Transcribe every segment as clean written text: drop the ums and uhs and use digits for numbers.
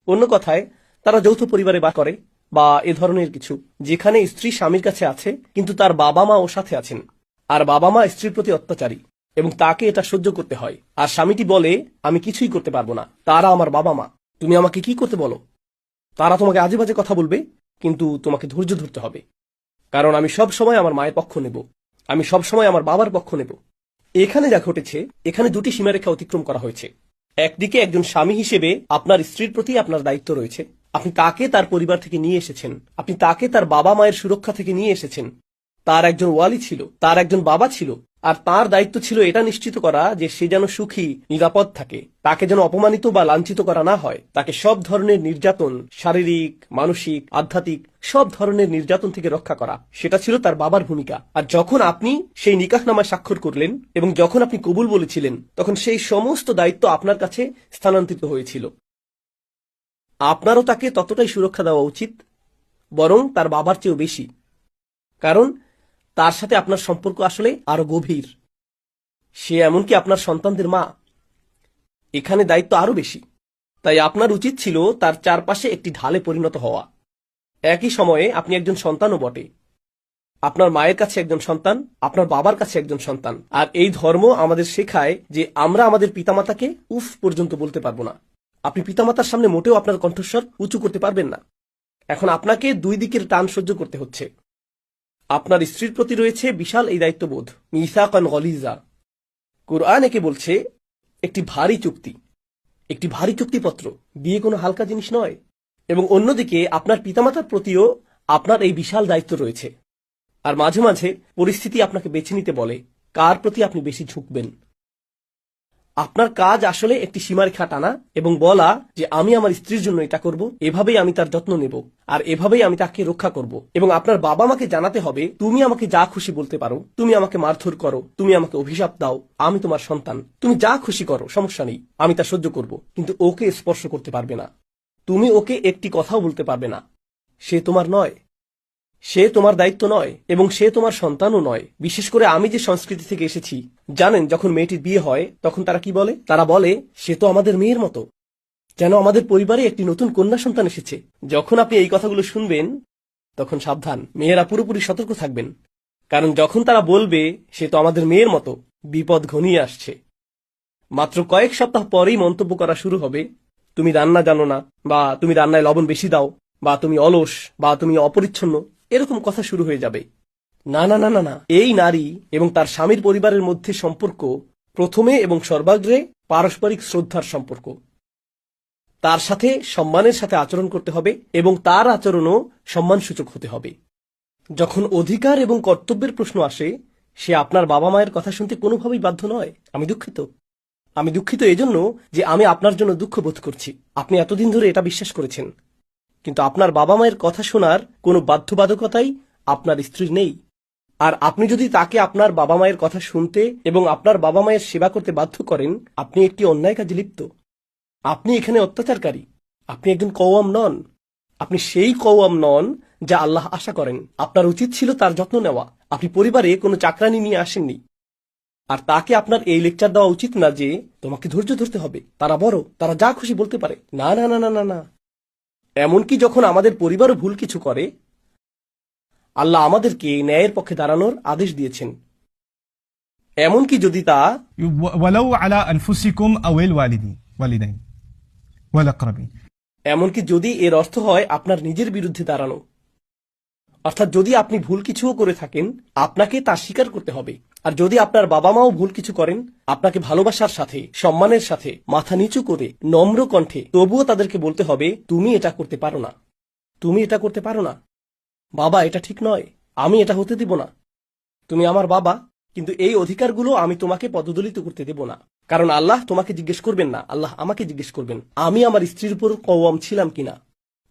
অন্য কথায় তারা যৌথ পরিবারে বাস করে বা এ ধরনের কিছু, যেখানে স্ত্রী স্বামীর কাছে আছে কিন্তু তার বাবা মা ওর সাথে আছেন, আর বাবা মা স্ত্রীর প্রতি অত্যাচারী এবং তাকে এটা সহ্য করতে হয়। আর স্বামীটি বলে, আমি কিছুই করতে পারবো না, তারা আমার বাবা মা, তুমি আমাকে কি করতে বলো? তারা তোমাকে আজে বাজে কথা বলবে, কিন্তু তোমাকে ধৈর্য ধরতে হবে, কারণ আমি সব সময় আমার মায়ের পক্ষ নেব, আমি সব সময় আমার বাবার পক্ষ নেব। এখানে যা ঘটেছে, এখানে দুটি সীমারেখা অতিক্রম করা হয়েছে। একদিকে একজন স্বামী হিসেবে আপনার স্ত্রীর প্রতি আপনার দায়িত্ব রয়েছে, আপনি তাকে তার পরিবার থেকে নিয়ে এসেছেন, আপনি তাকে তার বাবা মায়ের সুরক্ষা থেকে নিয়ে এসেছেন। তার একজন ওয়ালি ছিল, তার একজন বাবা ছিল, আর তার দায়িত্ব ছিল এটা নিশ্চিত করা যে সে যেন সুখী, নিরাপদ থাকে, তাকে যেন অপমানিত বা লাঞ্ছিত করা না হয়, তাকে সব ধরনের নির্যাতন, শারীরিক, মানসিক, আধ্যাত্মিক সব ধরনের নির্যাতন থেকে রক্ষা করা, সেটা ছিল তার বাবার ভূমিকা। আর যখন আপনি সেই নিকাহনামায় স্বাক্ষর করলেন এবং যখন আপনি কবুল বলেছিলেন, তখন সেই সমস্ত দায়িত্ব আপনার কাছে স্থানান্তরিত হয়েছিল। আপনারও তাকে ততটাই সুরক্ষা দেওয়া উচিত, বরং তার বাবার চেয়েও বেশি, কারণ তার সাথে আপনার সম্পর্ক আসলে আরো গভীর। সে এমনকি আপনার সন্তানদের মা। এখানে দায়িত্ব আরো বেশি। তাই আপনার উচিত ছিল তার চারপাশে একটি ঢালে পরিণত হওয়া। একই সময়ে আপনি একজন সন্তানও বটে। আপনার মায়ের কাছে একজন সন্তান, আপনার বাবার কাছে একজন সন্তান। আর এই ধর্ম আমাদের শেখায় যে আমরা আমাদের পিতামাতাকে উফ পর্যন্ত বলতে পারবো না। আপনি পিতামাতার সামনে মোটেও আপনার কণ্ঠস্বর উঁচু করতে পারবেন না। এখন আপনাকে দুই দিকের টান সহ্য করতে হচ্ছে। আপনার স্ত্রীর প্রতি রয়েছে বিশাল এই দায়িত্ববোধ, মিসাকান গলিজা। কুরআন একে বলছে একটি ভারী চুক্তি, একটি ভারী চুক্তিপত্র। বিয়ে কোনো হালকা জিনিস নয়। এবং অন্যদিকে আপনার পিতামাতার প্রতিও আপনার এই বিশাল দায়িত্ব রয়েছে। আর মাঝে মাঝে পরিস্থিতি আপনাকে বেছে নিতে বলে কার প্রতি আপনি বেশি ঝুঁকবেন। আপনার কাজ আসলে একটি সীমারেখা টানা এবং বলা যে আমি আমার স্ত্রীর জন্য এটা করব, এভাবেই আমি তার যত্ন নেব, আর এভাবেই আমি তাকে রক্ষা করব। এবং আপনার বাবা মাকে জানাতে হবে, তুমি আমাকে যা খুশি বলতে পারো, তুমি আমাকে মারধর করো, তুমি আমাকে অভিশাপ দাও, আমি তোমার সন্তান, তুমি যা খুশি করো, সমস্যা নেই, আমি তা সহ্য করব, কিন্তু ওকে স্পর্শ করতে পারবে না। তুমি ওকে একটি কথাও বলতে পারবে না। সে তোমার নয়, সে তোমার দায়িত্ব নয়, এবং সে তোমার সন্তানও নয়। বিশেষ করে আমি যে সংস্কৃতি থেকে এসেছি, জানেন, যখন মেয়েটির বিয়ে হয় তখন তারা কি বলে? তারা বলে, সে তো আমাদের মেয়ের মতো, যেন আমাদের পরিবারে একটি নতুন কন্যা সন্তান এসেছে। যখন আপনি এই কথাগুলো শুনবেন, তখন সাবধান, মেয়েরা পুরোপুরি সতর্ক থাকবেন, কারণ যখন তারা বলবে সে তো আমাদের মেয়ের মতো, বিপদ ঘনিয়ে আসছে। মাত্র কয়েক সপ্তাহ পরেই মন্তব্য করা শুরু হবে, তুমি রান্না জানো না, বা তুমি রান্নায় লবণ বেশি দাও, বা তুমি অলস, বা তুমি অপরিচ্ছন্ন, এরকম কথা শুরু হয়ে যাবে। না না না না না, এই নারী এবং তার স্বামীর পরিবারের মধ্যে সম্পর্ক প্রথমে এবং সর্বাগ্রে পারস্পরিক শ্রদ্ধার সম্পর্ক। তার সাথে সম্মানের সাথে আচরণ করতে হবে এবং তার আচরণও সম্মানসূচক হতে হবে। যখন অধিকার এবং কর্তব্যের প্রশ্ন আসে, সে আপনার বাবা মায়ের কথা শুনতে কোনোভাবেই বাধ্য নয়। আমি দুঃখিত এজন্য যে আমি আপনার জন্য দুঃখ বোধ করছি। আপনি এতদিন ধরে এটা বিশ্বাস করেছেন, কিন্তু আপনার বাবা মায়ের কথা শোনার কোনো বাধ্যবাধকতাই আপনার স্ত্রীর নেই। আর আপনি যদি তাকে আপনার বাবা মায়ের কথা শুনতে এবং আপনার বাবা মায়ের সেবা করতে বাধ্য করেন, আপনি একটি অন্যায় কাজে লিপ্ত। আপনি এখানে অত্যাচারকারী। আপনি একজন কওয়াম নন। আপনি সেই কওয়াম নন যা আল্লাহ আশা করেন। আপনার উচিত ছিল তার যত্ন নেওয়া। আপনি পরিবারে কোনো চাকরানি নিয়ে আসেননি। আর তাকে আপনার এই লেকচার দেওয়া উচিত না যে তোমাকে ধৈর্য ধরতে হবে, তারা বড়, তারা যা খুশি বলতে পারে। না না না না না না। এমনকি যখন আমাদের পরিবারও ভুল কিছু করে, আল্লাহ আমাদেরকে ন্যায়ের পক্ষে দাঁড়ানোর আদেশ দিয়েছেন, এমনকি যদি তা ওয়ালাউ আলা আনফুসিকুম আওয়াল ওয়ালিদাইন ওয়াল আকরাবিন, এমনকি যদি এর অর্থ হয় আপনার নিজের বিরুদ্ধে দাঁড়ানো। অর্থাৎ যদি আপনি ভুল কিছুও করে থাকেন, আপনাকে তা স্বীকার করতে হবে। আর যদি আপনার বাবা মাও ভুল কিছু করেন, আপনাকে ভালোবাসার সাথে, সম্মানের সাথে, মাথা নিচু করে, নম্র কণ্ঠে তবুও তাদেরকে বলতে হবে, তুমি এটা করতে পারো না, তুমি এটা করতে পারো না, বাবা এটা ঠিক নয়, আমি এটা হতে দিব না। তুমি আমার বাবা, কিন্তু এই অধিকারগুলো আমি তোমাকে পদদলিত করতে দেব না। কারণ আল্লাহ তোমাকে জিজ্ঞেস করবেন না, আল্লাহ আমাকে জিজ্ঞেস করবেন আমি আমার স্ত্রীর উপর কওয়াম ছিলাম কিনা।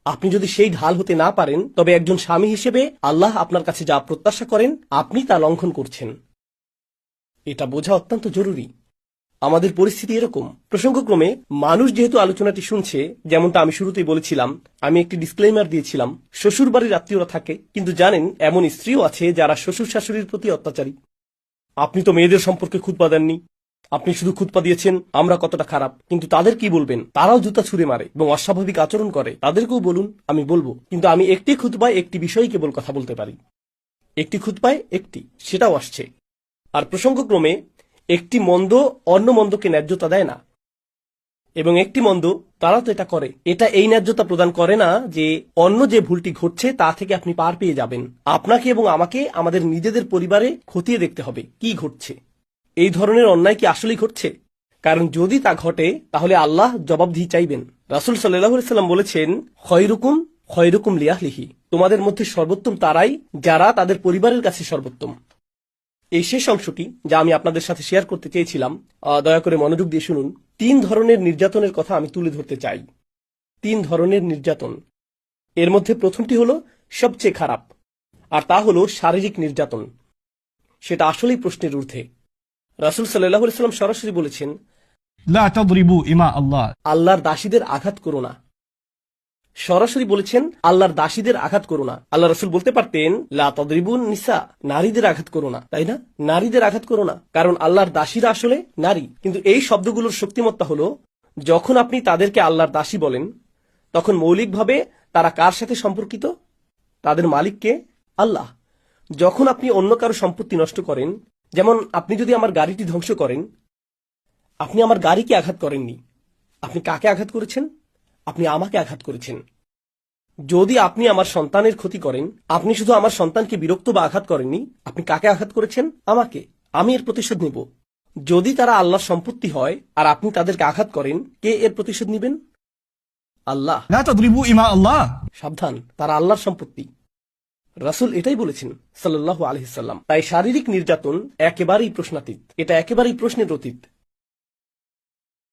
আপনি যদি সেই ঢাল হতে না পারেন, তবে একজন স্বামী হিসেবে আল্লাহ আপনার কাছে যা প্রত্যাশা করেন আপনি তা লঙ্ঘন করছেন। এটা বোঝা অত্যন্ত জরুরি। আমাদের পরিস্থিতি এরকম। প্রসঙ্গক্রমে মানুষ যেহেতু আলোচনাটি শুনছে, যেমনটা আমি শুরুতেই বলেছিলাম, আমি একটি ডিসক্লেইমার দিয়েছিলাম, শ্বশুর বাড়ির আত্মীয়রা থাকে, কিন্তু জানেন এমন স্ত্রীও আছে যারা শ্বশুর শাশুড়ির প্রতি অত্যাচারী। আপনি তো মেয়েদের সম্পর্কে খুতবা দেননি, আপনি শুধু খুতপা দিয়েছেন আমরা কতটা খারাপ, কিন্তু তাদের কি বলবেন? তারাও জুতা ছুঁড়ে মারে এবং অস্বাভাবিক আচরণ করে, তাদেরকেও বলুন। আমি বলবো, কিন্তু আমি একটি খুতবায় একটি বিষয়ে কেবল কথা বলতে পারি। একটি খুতবায় একটি, সেটাও আসছে। আর প্রসঙ্গক্রমে একটি মন্দ অন্য মন্দকে ন্যায্যতা দেয় না, এবং একটি মন্দ তারা তো এটা করে। এটা এই ন্যায্যতা প্রদান করে না যে অন্য যে ভুলটি ঘটছে তা থেকে আপনি পার পেয়ে যাবেন। আপনাকে এবং আমাকে আমাদের নিজেদের পরিবারে খতিয়ে দেখতে হবে কি ঘটছে। এই ধরনের অন্যায় কি আসলেই ঘটছে? কারণ যদি তা ঘটে তাহলে আল্লাহ জবাবদিহি চাইবেন। রাসূল সাল্লাল্লাহু আলাইহি সাল্লাম বলেছেন, খয়রুকুম খয়রুকুম লিআহলিহি, তোমাদের মধ্যে সর্বোত্তম তারাই যারা তাদের পরিবারের কাছে সর্বোত্তম। এই শেষ অংশটি যা আমি আপনাদের সাথে শেয়ার করতে চেয়েছিলাম, দয়া করে মনোযোগ দিয়ে শুনুন। 3 ধরনের নির্যাতনের কথা আমি তুলে ধরতে চাই। 3 ধরনের নির্যাতন। এর মধ্যে প্রথমটি হলো সবচেয়ে খারাপ, আর তা হলো শারীরিক নির্যাতন। সেটা আসলেই প্রশ্নের ঊর্ধ্বে। রাসূল সাল্লাল্লাহু আলাইহি সাল্লাম সরাসরি বলেছেন, لا تضربوا إماء الله. আল্লাহর দাসীদের আঘাত করো না। সরাসরি বলেছেন, আল্লাহর দাসীদের আঘাত করো না। আল্লাহ রাসূল বলতে পারতেন, লা তাদরিবুন নিসা, নারীদের আঘাত করো না, তাই না? নারীদের আঘাত করো না, কারণ আল্লাহর দাসীরা আসলে নারী। কিন্তু এই শব্দগুলোর শক্তিমত্তা হলো, যখন আপনি তাদেরকে আল্লাহর দাসী বলেন, তখন মৌলিকভাবে তারা কার সাথে সম্পর্কিত? তাদের মালিককে, আল্লাহ। যখন আপনি অন্য কারো সম্পত্তি নষ্ট করেন, যেমন আপনি যদি আমার গাড়িটি ধ্বংস করেন, আপনি আমার গাড়িকে আঘাত করেননি। আপনি কাকে আঘাত করেছেন? আপনি আমাকে আঘাত করেছেন। যদি আপনি আমার সন্তানের ক্ষতি করেন, আপনি শুধু আমার সন্তানকে বিরক্ত বা আঘাত করেননি, আপনি কাকে আঘাত করেছেন? আমাকে। আমি এর প্রতিশোধ নেব। যদি তারা আল্লাহর সম্পত্তি হয় আর আপনি তাদেরকে আঘাত করেন, কে এর প্রতিশোধ নেবেন? আল্লাহ। لا تضربوا إماء الله. সাবধান, তারা আল্লাহর সম্পত্তি। রাসূল এটাই বলেছেন সাল্লাল্লাহু আলাইহি সাল্লাম। তাই শারীরিক নির্যাতন একেবারেই প্রশ্নাতীত, এটা একেবারেই প্রশ্নের অতীত।